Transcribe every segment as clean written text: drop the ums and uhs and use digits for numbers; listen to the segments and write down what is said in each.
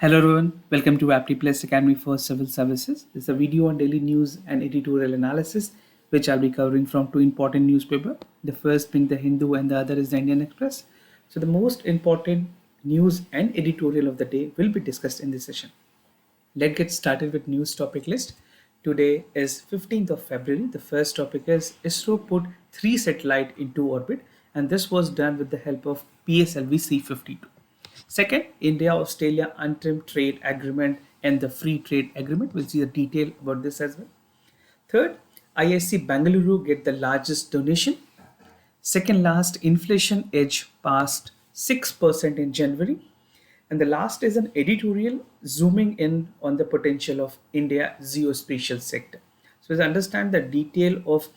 Hello everyone, welcome to Apti Plus Academy for Civil Services. This is a video on daily news and editorial analysis, which I'll be covering from two important newspapers. The first being the Hindu and the other is the Indian Express. So the most important news and editorial of the day will be discussed in this session. Let's get started with news topic list. Today is 15th of February. The first topic is ISRO put 3 satellites into orbit, and this was done with the help of PSLV C-52. Second, India-Australia interim trade agreement and the free trade agreement. We'll see the detail about this as well. Third, IIC Bengaluru get the largest donation. Second last, inflation edge passed 6% in January. And the last is an editorial zooming in on the potential of India geospatial sector. So let's understand the detail of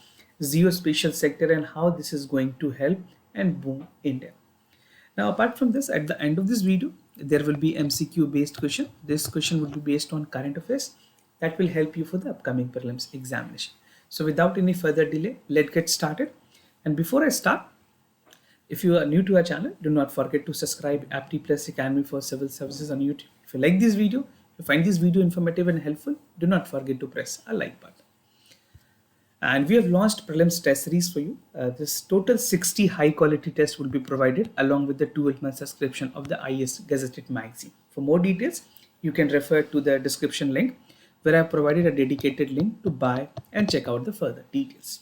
geospatial sector and how this is going to help and boom India. Now, apart from this, at the end of this video, there will be MCQ based question. This question would be based on current affairs that will help you for the upcoming prelims examination. So without any further delay, let's get started. And before I start, if you are new to our channel, do not forget to subscribe Apti Plus Academy for Civil Services on YouTube. If you like this video, if you find this video informative and helpful, do not forget to press a like button. And we have launched prelims test series for you. This total 60 high quality tests will be provided along with the 12-month subscription of the IS Gazetted magazine. For more details, you can refer to the description link where I have provided a dedicated link to buy and check out the further details.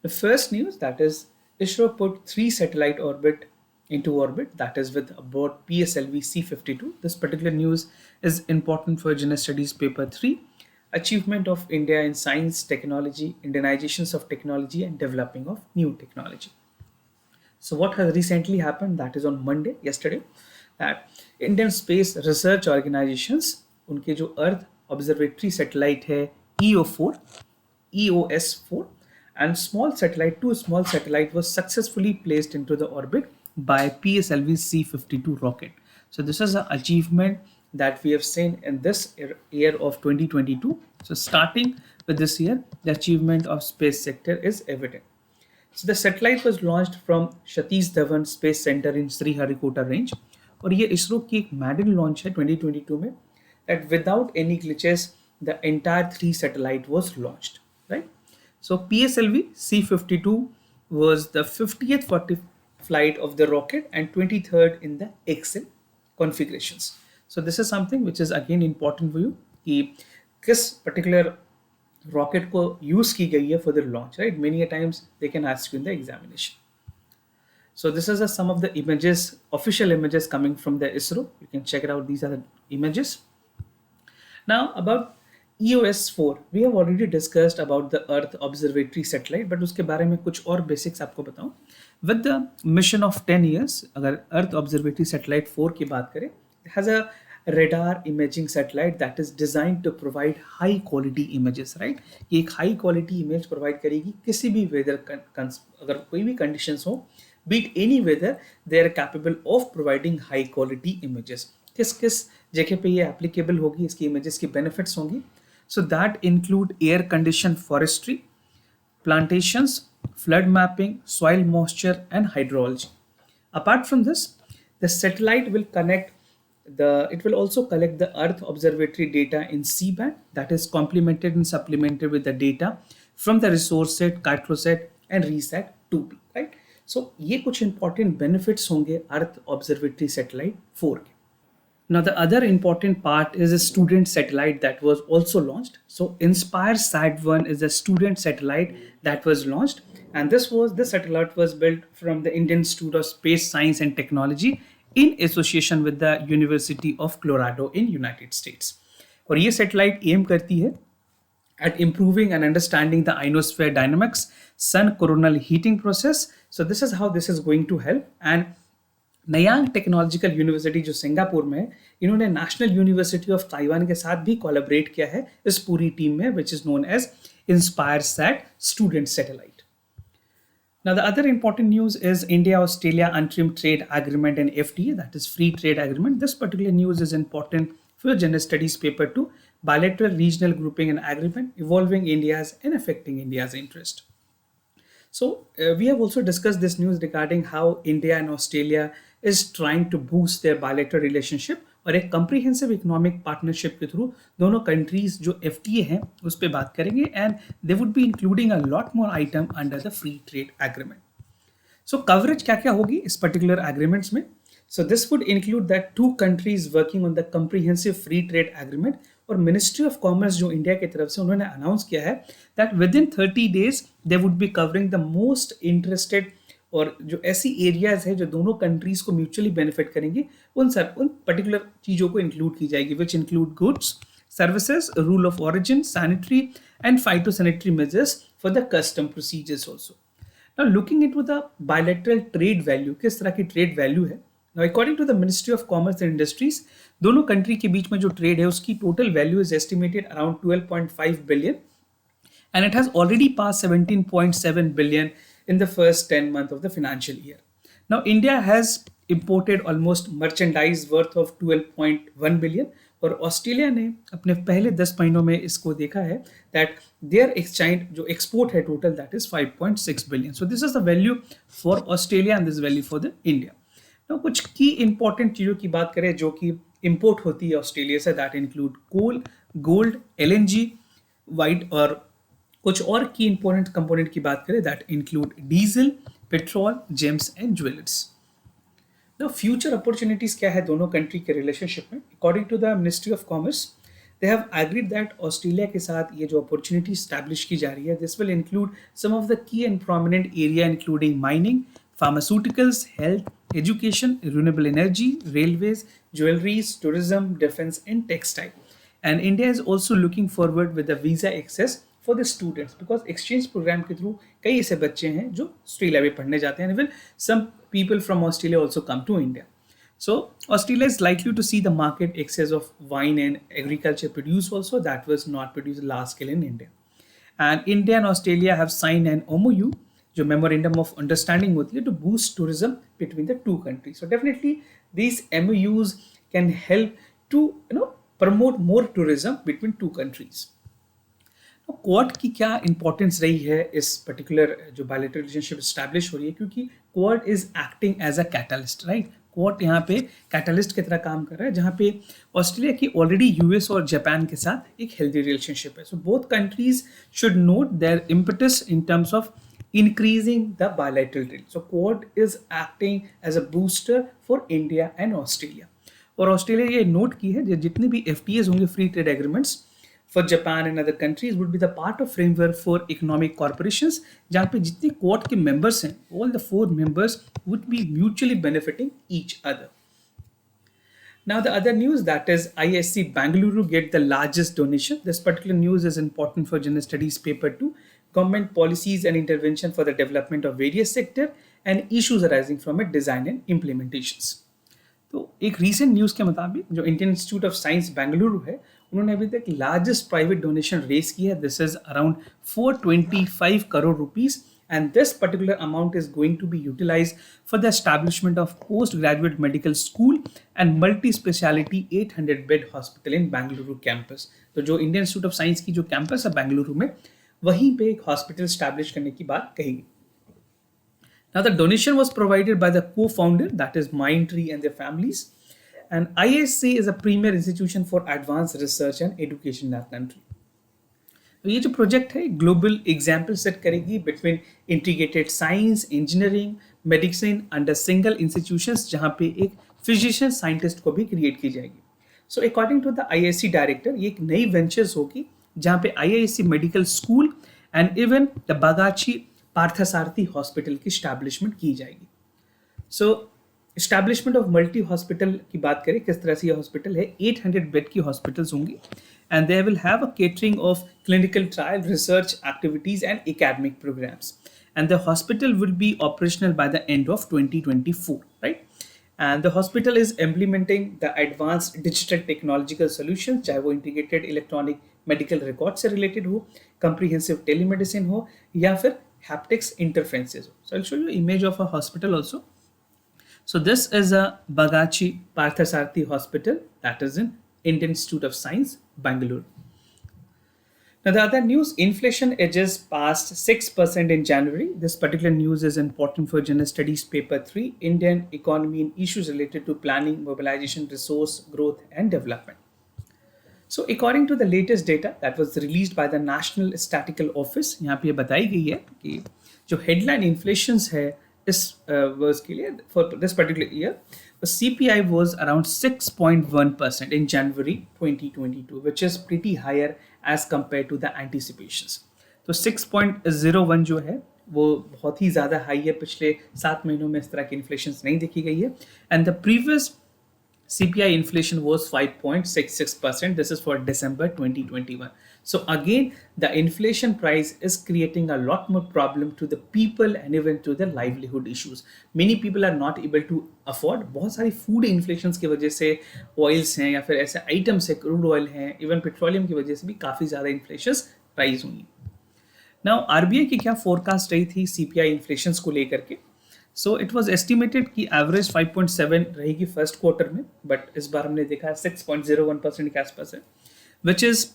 The first news, that is ISRO put 3 satellite into orbit, that is with aboard PSLV C-52. This particular news is important for General Studies paper 3. Achievement of India in science, technology, Indianizations of technology and developing of new technology. So what has recently happened, that is on Monday, yesterday, that Indian Space Research Organizations, उनके जो Earth Observatory Satellite है EOS4 and two small satellite was successfully placed into the orbit by PSLV C-52 rocket. So this is an achievement that we have seen in this year of 2022. So starting with this year, the achievement of space sector is evident. So the satellite was launched from Satish Dhawan Space Centre in Sriharikota Range. और ये इसरो की एक maiden launch है 2022 में, that without any glitches, the entire 3 satellite was launched, right? So PSLV C-52 was the 50th flight of the rocket and 23rd in the XL configurations. So this is something which is again important for you कि किस particular rocket को use की गई है for the launch, right? Many a times they can ask you in the examination. So this is some of the images, official images coming from the ISRO. You can check it out. These are the images. Now about EOS4, we have already discussed about the Earth Observatory Satellite, but उसके बारे में कुछ और basics आपको बताऊं. With the mission of 10 years, अगर Earth Observatory Satellite 4 की बात करें, it has a radar imaging satellite that is designed to provide high quality images, right? ये एक high quality image provide करेगी किसी भी weather अगर कोई भी conditions हो, be it any weather, they are capable of providing high quality images. किस जगह पे ये applicable होगी, इसकी images की benefits होंगी. So that include air conditioned forestry, plantations, flood mapping, soil moisture and hydrology. Apart from this, the satellite will it will also collect the Earth Observatory data in C-band, that is complemented and supplemented with the data from the ResourceSat, CartoSat and ReSat 2P, right? So ये कुछ important benefits होंगे Earth Observatory Satellite 4 के. Now the other important part is a student satellite that was also launched. So Inspire Sat-1 is a student satellite that was launched, and this satellite was built from the Indian Institute of Space Science and Technology in association with the University of Colorado in United States. और ये satellite aim करती है at improving and understanding the ionosphere dynamics, sun coronal heating process. So this is how this is going to help. And Nanyang Technological University जो Singapore में है, इन्होंने national university of Taiwan के साथ भी collaborate किया है इस पूरी टीम में, which is known as Inspire Sat Student Satellite. Now the other important news is India-Australia interim trade agreement and FTA, that is free trade agreement. This particular news is important for your general studies paper 2, bilateral regional grouping and agreement, evolving India's and affecting India's interest. So we have also discussed this news regarding how India and Australia is trying to boost their bilateral relationship और एक comprehensive economic partnership के through दोनों countries जो FTA हैं उस पर बात करेंगे, and they would be including a lot more item under the free trade agreement. So coverage क्या क्या होगी इस पर्टिकुलर एग्रीमेंट्स में? So this would include that two countries working on the comprehensive free trade agreement, और ministry of commerce जो India की तरफ से उन्होंने अनाउंस किया है that with in 30 days they would be covering the most interested, और जो ऐसी एरियाज है जो दोनों कंट्रीज को म्यूचुअली बेनिफिट करेंगे उन पर्टिकुलर चीज़ों को इंक्लूड की जाएगी, which include goods, services, rule of origin, sanitary and phytosanitary measures for the custom procedures also. Now, looking into the bilateral trade value, किस तरह की ट्रेड वैल्यू है? Now, according to the Ministry of Commerce and Industries, दोनों country के बीच में जो trade है उसकी total value is estimated around 12.5 billion, and it has already passed 17.7 billion in the first 10 months of the financial year. Now, India has imported almost merchandise worth of 12.1 billion, और Australia ने अपने पहले 10 महीनों में इसको देखा है दैट देयर एक्सचेंज जो एक्सपोर्ट है total that is 5.6 billion. So this is the value for Australia and this value for the India. Now कुछ की इंपॉर्टेंट चीज़ों की बात करें जो कि इंपोर्ट होती है ऑस्ट्रेलिया से, that include coal, gold, LNG, wheat, और कुछ और की इंपॉर्टेंट कंपोनेंट की बात करें that include diesel, petrol, gems and jewellers. Now, future opportunities क्या है दोनों कंट्री के रिलेशनशिप में? According to the Ministry of Commerce, they have agreed that Australia के साथ ये जो अपॉर्चुनिटी स्टैब्लिश की जा रही है, this will include some of the key and prominent area including mining, pharmaceuticals, health, education, renewable energy, railways, jewelries, tourism, defense and textile. And India is also looking forward with the visa access for the students, because exchange program के through कई ऐसे बच्चे हैं जो Australia में पढ़ने जाते हैं, and even some people from Australia also come to India. So Australia is likely to see the market excess of wine and agriculture produce also that was not produced large scale in India. And India and Australia have signed an MOU, जो memorandum of understanding होती है, to boost tourism between the two countries. So definitely these MOUs can help to promote more tourism between two countries. Quad की क्या importance रही है इस particular जो bilateral relationship establish हो रही है, क्योंकि Quad is acting as a catalyst, right? Quad यहाँ पे कैटलिस्ट की तरह काम कर रहा है, जहाँ पे ऑस्ट्रेलिया की ऑलरेडी US और जापान के साथ एक हेल्दी रिलेशनशिप है. So both countries should note their impetus in terms of increasing the bilateral trade. So Quad is acting as a booster for India and Australia. और Australia ये note की है जितने भी FTAs होंगे, free trade agreements for Japan and other countries would be the part of framework for economic corporations, जहाँ पे जितने Quad के members हैं, all the 4 members would be mutually benefiting each other. Now the other news, that is ISC Bengaluru get the largest donation. This particular news is important for General Studies paper 2, government policies and intervention for the development of various sector and issues arising from its design and implementations. तो एक recent news के मुताबिक जो Indian institute of science Bengaluru है, उन्होंने अभी तक largest private donation raise की है. This is around 425 crore rupees, and this particular amount is going to be utilise for the establishment of post graduate medical school and multi speciality 800 bed hospital in Bengaluru campus. तो जो Indian institute of science की जो campus है बेंगलुरु में, वहीं पे एक hospital establish करने की बात कही गई. Now the donation was provided by the co-founder, that is Mindtree and their families. And ISC is a premier institution for advanced research and education in our country. तो ये जो प्रोजेक्ट है global example set करेगी between integrated science, engineering, medicine under single institutions, जहाँ पे एक physician scientist को भी क्रिएट की जाएगी. So according to the IISc director, ये एक नई वेंचर्स होगी जहाँ पे IISc medical school and even the Bagchi Parthasarathy hospital की स्टैब्लिशमेंट की जाएगी. So establishment of multi hospital की बात करें, किस तरह से ये हॉस्पिटल है, 800 बेड की हॉस्पिटल्स होंगी, and they will have a catering of clinical trial, research activities and academic programmes, and the hospital will be operational by the end of 2024, right? And the hospital is implementing the advanced digital technological solution, चाहे वो integrated electronic medical record से related हो, comprehensive telemedicine हो, या फिर haptics interferences. So I'll show you image of a hospital also. So this is a Bagachi Parthasarthi hospital that is in Indian Institute of Science, Bengaluru. Now, the other news, inflation edges past 6% in January. This particular news is important for General Studies Paper 3, Indian Economy and Issues Related to Planning, Mobilization, Resource, Growth and Development. So, according to the latest data that was released by the National Statistical Office, यहाँ पे ये बताई गई है कि जो headline inflations है इस वर्ष के लिए for this particular year, the CPI was around 6.1% in January 2022, which is pretty higher as compared to the anticipations. तो 6.01 जो है वो बहुत ही ज़्यादा हाई है, पिछले 7 महीनों में इस तरह की इन्फ्लेशन नहीं देखी गई है. And the previous CPI inflation was 5.66%. This is for December 2021. So again, the inflation price is creating a lot more problem to the people and even to the livelihood issues. Many people are not able to afford. बहुत सारी food inflations की वजह से oils हैं या फिर ऐसे items है, crude oil हैं, even petroleum की वजह से भी काफ़ी ज़्यादा inflations rise हुई. Now RBI की क्या forecast रही थी CPI inflations को लेकर के? सो इट वॉज एस्टिमेटेड कि एवरेज 5.7 रहेगी फर्स्ट क्वार्टर में, बट इस बार हमने देखा 6.01% के आसपास है, which is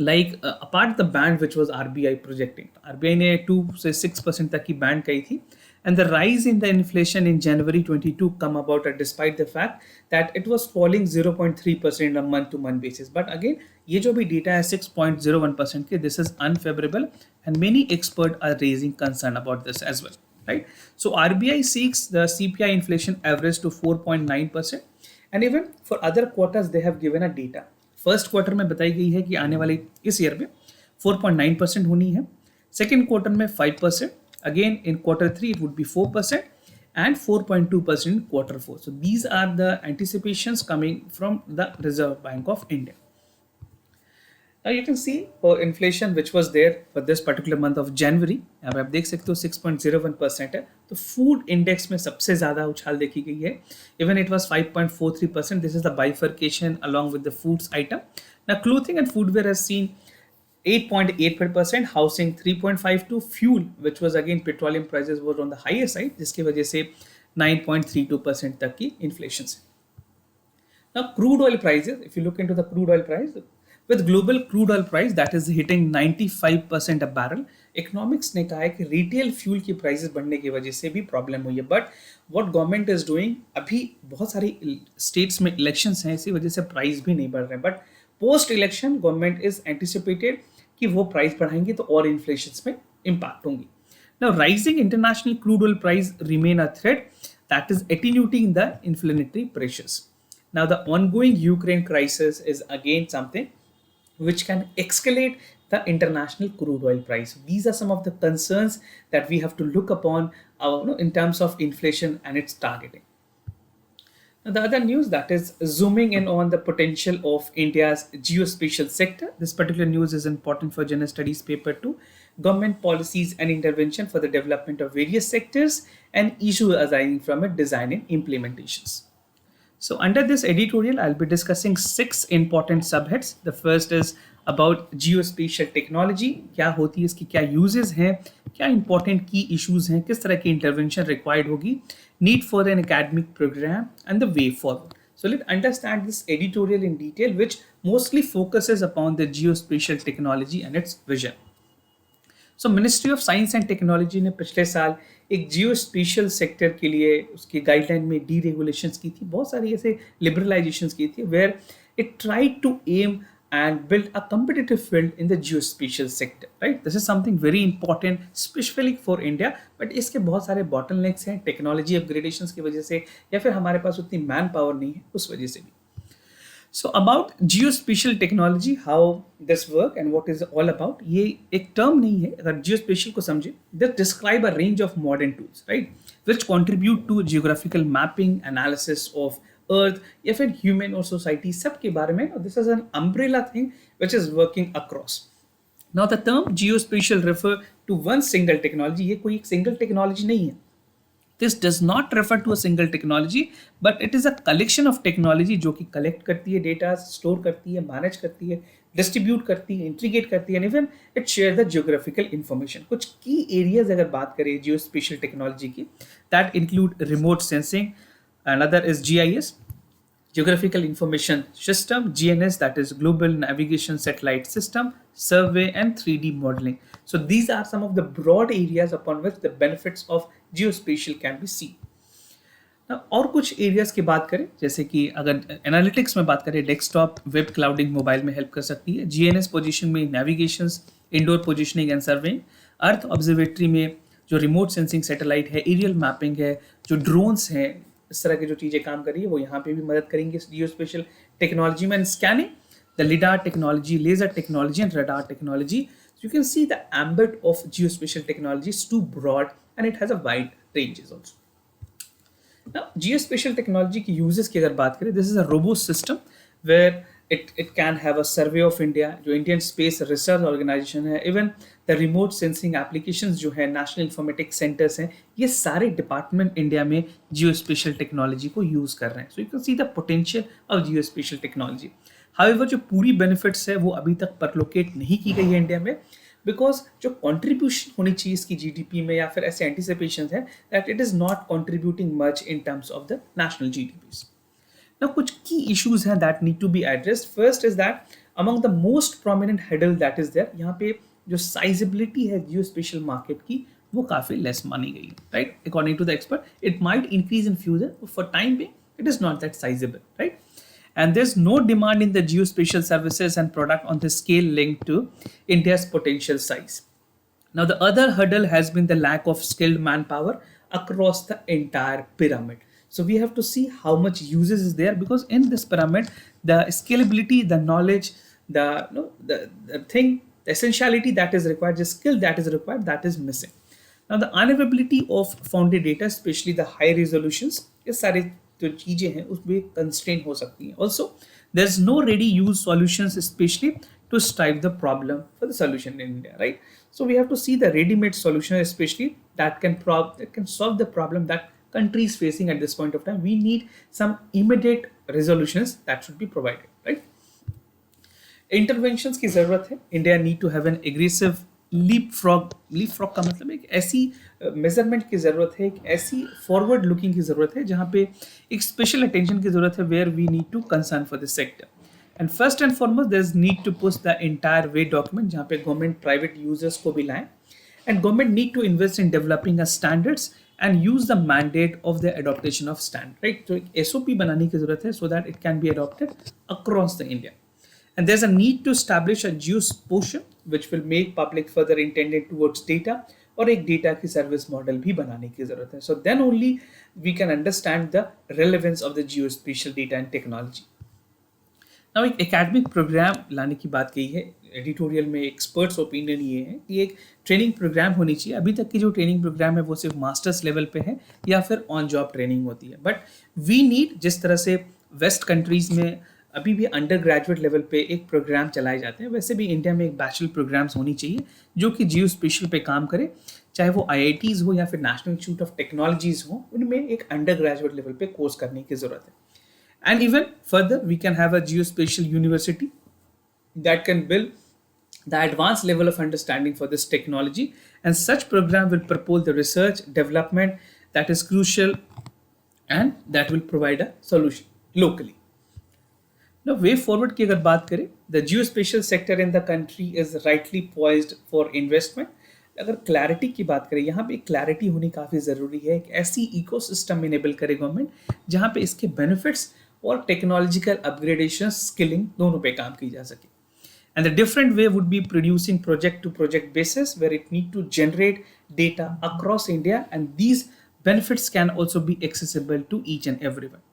like apart the band which was RBI projecting. RBI ने 2 से 6% तक की बैंड कही थी. And the rise in the inflation in January 22 come about despite the fact that it was falling 0.3% on a month-to-month basis. But again, ये जो भी data है 6.01% के, this is unfavorable and many experts are raising concern about this as well. Right? So RBI seeks the CPI inflation average to 4.9%, and even for other quarters they have given a data. First quarter में बताई गई है कि आने वाले इस year में 4.9% होनी है, सेकेंड क्वार्टर में 5%, again in quarter 3 it would be 4% and 4.2% in quarter 4. So these are the anticipations coming from the Reserve Bank of India. Now you can see for inflation which was there for this particular month of January, अब आप देख सकते हो 6.01% है, तो food index में सबसे ज़्यादा उछाल देखी गई है. Even it was 5.43%. This is the bifurcation along with the foods item. Now clothing and footwear has seen 8.85%, housing 3.52%, fuel which was again petroleum prices were on the higher side, जिसकी वजह से 9.32% तक की इन्फ्लेशन है. Now crude oil prices, if you look into the crude oil price, with global crude oil price that is hitting 95% a barrel, economics ने कहा है कि रिटेल फ्यूल की प्राइसेस बढ़ने की वजह से भी प्रॉब्लम हुई है. But what government is doing, अभी बहुत सारी स्टेट्स में इलेक्शंस हैं, इसी वजह से प्राइस भी नहीं बढ़ रहे हैं, but post election government is anticipated कि वो प्राइस बढ़ाएंगे तो और इन्फ्लेशन में इम्पैक्ट होंगी. Now rising international crude oil price remain a threat that is attenuating the inflationary pressures. Now the ongoing Ukraine crisis is again something which can escalate the international crude oil price. These are some of the concerns that we have to look upon in terms of inflation and its targeting. Now, the other news that is zooming in on the potential of India's geospatial sector. This particular news is important for General Studies Paper 2, government policies and intervention for the development of various sectors and issues arising from it, design and implementations. So under this editorial, I'll be discussing 6 important subheads. The first is about geospatial technology. क्या होती है, इसकी क्या uses हैं, क्या important key issues हैं, किस तरह की intervention required होगी, need for an academic program and the way forward. So let's understand this editorial in detail, which mostly focuses upon the geospatial technology and its vision. So ministry of science and technology ने पिछले साल एक geospatial sector के लिए उसकी guideline में डीरेगुलेशंस की थी, बहुत सारी ऐसे लिबरलाइजेशंस की थी, where it tried to aim and build a competitive field in the geospatial sector, right? This is something very important, especially for India. But इसके बहुत सारे bottlenecks हैं, टेक्नोलॉजी अपग्रेडेशंस की वजह से या फिर हमारे पास उतनी मैन पावर नहीं है, उस वजह से भी. So about geospatial technology, how this work and what is all about, ये एक term नहीं है. अगर geospatial को समझे, this describe a range of modern tools, right, which contribute to geographical mapping, analysis of Earth या फिर ह्यूमन और सोसाइटी सब के बारे में. This is an umbrella thing which is working across. Now the term geospatial refer to one single technology. ये कोई एक सिंगल टेक्नोलॉजी नहीं है. This does not refer to a single technology, but it is a collection of technology जो कि collect करती है data, store करती है, मैनेज करती है, डिस्ट्रीब्यूट करती है, इंटीग्रेट करती है, and even it share the geographical information. कुछ की एरियाज अगर बात करें जियोस्पेशियल टेक्नोलॉजी की, that include remote sensing. Another is GIS. Geographical Information System, GNS, that is Global Navigation Satellite System, Survey, and 3D modeling. So these are some of the broad areas upon which the benefits of geospatial can be seen. और कुछ areas की बात करें, जैसे कि अगर analytics में बात करें, डेस्कटॉप वेब क्लाउडिंग मोबाइल में हेल्प कर सकती है, जीएनएस पोजीशन में navigations, indoor positioning and surveying, earth observatory में जो रिमोट सेंसिंग सैटेलाइट है, एरियल मैपिंग है, जो ड्रोन्स हैं, इस तरह की जो चीज़ें काम कर रही है वो यहाँ पे भी मदद करेंगे जियोस्पेशल टेक्नोलॉजी में. And scanning, the lidar technology, laser technology and radar technology. You can see the ambit of geospatial technology is too broad and it has a wide ranges also. Now, geospatial technology की uses की अगर बात करें, this is a robust system where it can have a survey of India, जो Indian Space Research Organization है, even the remote sensing applications जो है, national informatics centers हैं, ये सारे department India में geospatial technology को use कर रहे हैं. So you can see the potential of geospatial technology. However, जो पूरी benefits है वो अभी तक परलोकेट नहीं की गई है इंडिया में, बिकॉज जो कंट्रीब्यूशन होनी चाहिए इसकी जीडीपी में या फिर ऐसे एंटिसिपेशन है that it is not contributing much in terms of the national GDPs. Now कुछ की इश्यूज हैं that need to be addressed. First is that among the most prominent hurdle that is there, यहाँ पे जो साइजेबिलिटी है geospatial market की वो काफी लेस मानी गई है, right. According to the expert it might increase in future, for time being it is not that sizeable, right. And there's no demand in the geospatial services and product on the scale linked to India's potential size. Now, the other hurdle has been the lack of skilled manpower across the entire pyramid. So we have to see how much uses is there, because in this pyramid, the scalability, the knowledge, the thing, the essentiality that is required, the skill that is required, that is missing. Now, the unavailability of founded data, especially the high resolutions, is सारे जो चीजें हैं उसमें constrain हो सकती हैं. Also there is no ready use solutions specially to strive the problem for the solution in India, right. So we have to see the readymade solution specially that can solve the problem that countries facing at this point of time. We need some immediate resolutions that should be provided, right. Interventions की जरूरत है. India need to have an aggressive leapfrog का मतलब एक ऐसी measurement की जरूरत है, एक ऐसी फॉरवर्ड लुकिंग की जरूरत है जहाँ पे एक स्पेशल अटेंशन की जरूरत है, where we need to concern for this sector. And first and foremost there is need to push the entire way document, जहाँ पे गवर्नमेंट प्राइवेट यूजर्स को भी लाएं, and government need to invest in developing a standards and use the mandate of the adaptation of standard, right. तो एक SOP बनाने की जरूरत है so that it can be adopted across the India. And there's a need to establish a geospatial which will make public further intended towards data, और एक data की service model भी बनाने की जरूरत है. So then only we can understand the relevance of the geospatial data and technology. Now एक academic programme लाने की बात कही है एडिटोरियल में. एक्सपर्ट्स ओपिनियन ये है कि एक ट्रेनिंग प्रोग्राम होनी चाहिए. अभी तक की जो ट्रेनिंग प्रोग्राम है वो सिर्फ मास्टर्स लेवल पे है या फिर ऑन जॉब ट्रेनिंग होती है. बट वी नीड, जिस तरह से वेस्ट कंट्रीज में अभी भी अंडर ग्रेजुएट लेवल पे एक प्रोग्राम चलाए जाते हैं, वैसे भी इंडिया में एक बैचलर प्रोग्राम्स होनी चाहिए जो कि जियोस्पेशियल पे काम करे, चाहे वो आईआईटीज हो या फिर नेशनल इंस्टीट्यूट ऑफ टेक्नोलॉजीज हो, उनमें एक अंडर ग्रेजुएट लेवल पे कोर्स करने की जरूरत है. And even further we can have a geospatial university that can build the advanced level of understanding for this technology, and such program will propel the research development that is crucial and that will provide a solution locally. Now, way forward की अगर बात करें, the geospatial sector in the country is rightly poised for investment. अगर clarity की बात करें, यहाँ पे क्लैरिटी होनी काफ़ी ज़रूरी है. एक ऐसी इकोसिस्टम इनेबल करे गवर्नमेंट जहाँ पे इसके बेनिफिट्स और टेक्नोलॉजिकल अपग्रेडेशन, स्किलिंग दोनों पे काम की जा सके. And the different way would be producing project to project basis, where it need to generate data across India, and these benefits can also be accessible to each and everyone.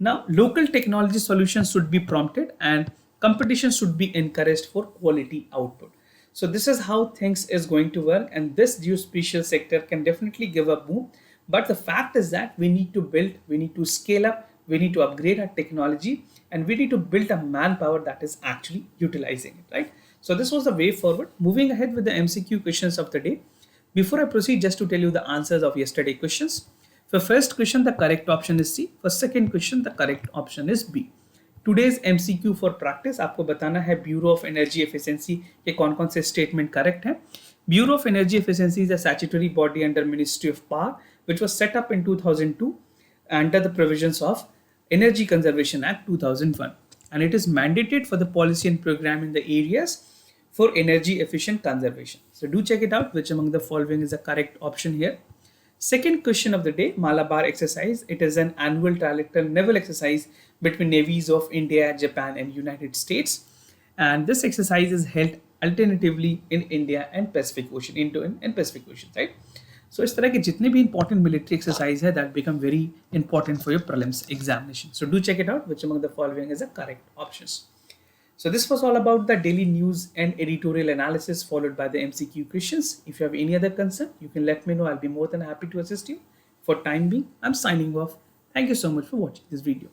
Now, local technology solutions should be prompted and competition should be encouraged for quality output. So this is how things is going to work, and this geospatial sector can definitely give a boom. But the fact is that we need to build, we need to scale up, we need to upgrade our technology, and we need to build a manpower that is actually utilizing it, right? So this was the way forward. Moving ahead with the MCQ questions of the day. Before I proceed, just to tell you the answers of yesterday questions. For first question, the correct option is C. For second question, the correct option is B. Today's MCQ for practice, आपको बताना है Bureau of Energy Efficiency के कौन-कौन से statement correct हैं. Bureau of Energy Efficiency is a statutory body under Ministry of Power, which was set up in 2002 under the provisions of Energy Conservation Act 2001, and it is mandated for the policy and program in the areas for energy efficient conservation. So do check it out, which among the following is the correct option here. Second question of the day, Malabar exercise. It is an annual trilateral naval exercise between navies of India, Japan, and United States. And this exercise is held alternatively in India and Pacific Ocean, in Pacific Ocean, right? So इस तरह के जितने भी important military exercise है that become very important for your prelims examination. So do check it out, which among the following is the correct options. So this was all about the daily news and editorial analysis followed by the MCQ questions. If you have any other concern, you can let me know. I'll be more than happy to assist you. For time being, I'm signing off. Thank you so much for watching this video.